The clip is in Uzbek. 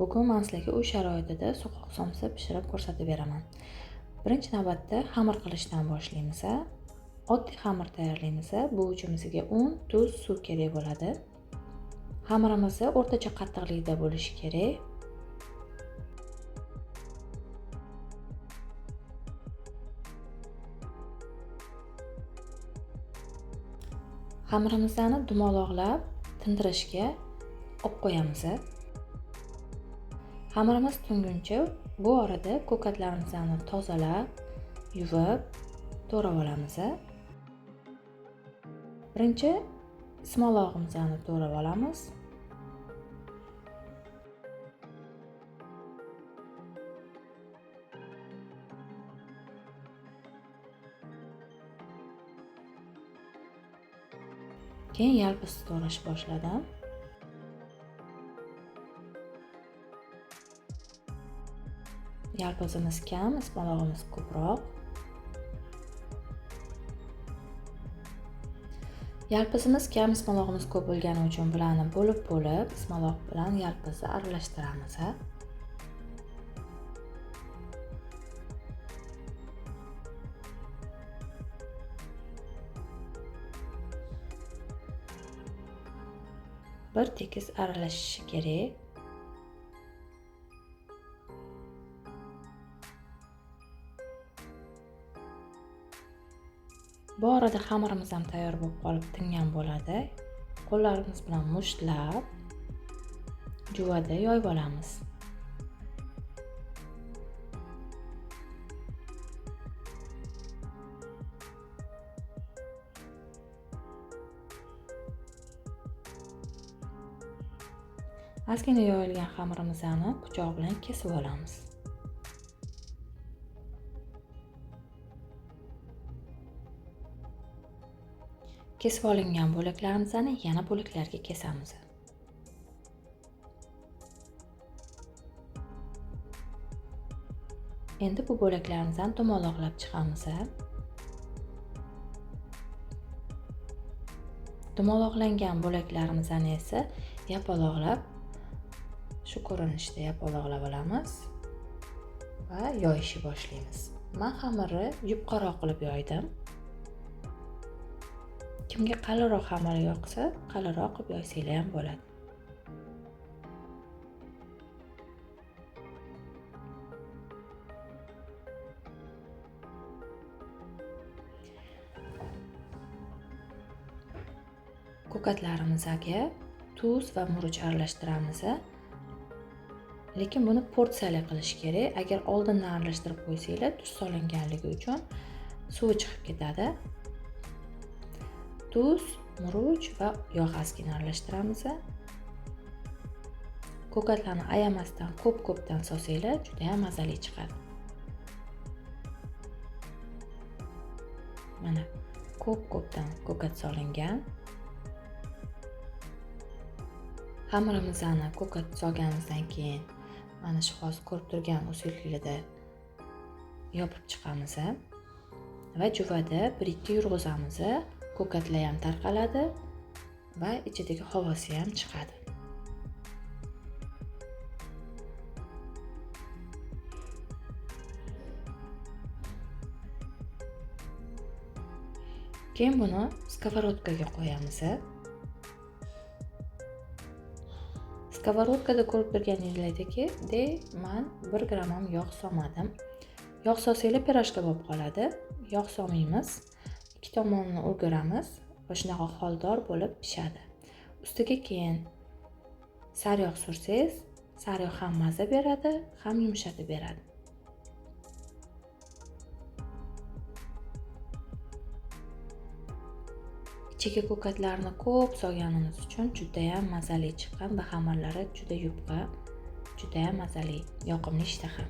Bugun men sizlarga uy sharoitida so'qoq somsa pishirib ko'rsatib beraman. Birinchi navbatda xamir qilishdan boshlaymiz. Oddiy xamir tayyorlaymiz. Bu uchun bizga un, tuz, suv kerak bo'ladi. Xamirimiz o'rtacha qattiqlikda bo'lishi kerak. Xamirimizni dumaloqlab tindirishga olib qo'yamiz. Xamirimiz tunguncha bu orada ko'katlarimizni tozalab, yuvib, to'g'rab olamiz. Birinchi ismalog'imizni to'g'rab olamiz. Keyin yalpizni to'g'rashni boshladim. Yalpizimiz kam, ismalog'imiz ko'proq. Yalpizimiz kam, ismalog'imiz ko'p bo'lgani uchun bularni bo'lib ismaloq bilan yalpizni aralashtiramiz. Bir tekis aralashishi kerak. Bu arada xamirimiz ham tayyor bo'lib qolib tingan bo'ladi. Qo'llarimiz bilan mushtlab juvada yoyib olamiz. Ozgina yoyilgan xamirimizni pichoq bilan kesib olamiz. Kesib olingan bo'laklarimizni yana bo'laklarga kesamiz. Endi bu bo'laklarimizni dumaloqlab chiqamiz. Dumaloqlangan bo'laklarimizni esa yapaloqlab shu ko'rinishda yapaloqlab olamiz va yoyishni boshlaymiz. Men xamirni yupqaroq qilib yoydim. Kimga qalinroq xamir yoqsa, qalinroq qilib yoysanglar ham bo'ladi. Ko'katlarimizga tuz va murch aralashtiramiz. Lekin buni porsiyali qilish kerak. Agar oldindan aralashtirib qo'ysanglar, tuz solinganligi uchun suvi chiqib ketadi. Tuz, murch va yog' ozgina aralashtiramiz. Ko'katlarni ayamasdan ko'p-ko'pdan solsanglar, juda ham mazali chiqadi. Mana ko'p-ko'pdan ko'kat solingan. Xamirimizni ko'kat solganimizdan keyin mana shu hozir ko'rib turgan usulda yopib chiqamiz va juvada 1-2 yurg'izamiz. Ko'katlar ham tarqaladi va ichidagi havosi ham chiqadi. Keyin buni skоворodkaga qo'yamiz. Skоворodkada ko'rib turganingizdek, men 1 gram ham yog' solmadim. Yog' solsanglar pirojka bo'lib qoladi. Yog' solmaymiz. Ikki tomonini o'giramiz va shunaqa xoldor bo'lib pishadi. Ustiga keyin sariyog' sursangiz, sariyog' ham maza beradi, ham yumshatib beradi. Ichiga ko'katlarni ko'p solganimiz uchun juda ham mazali chiqqan va xamirlari juda yupqa, juda ham mazali, yoqimli ishtaha.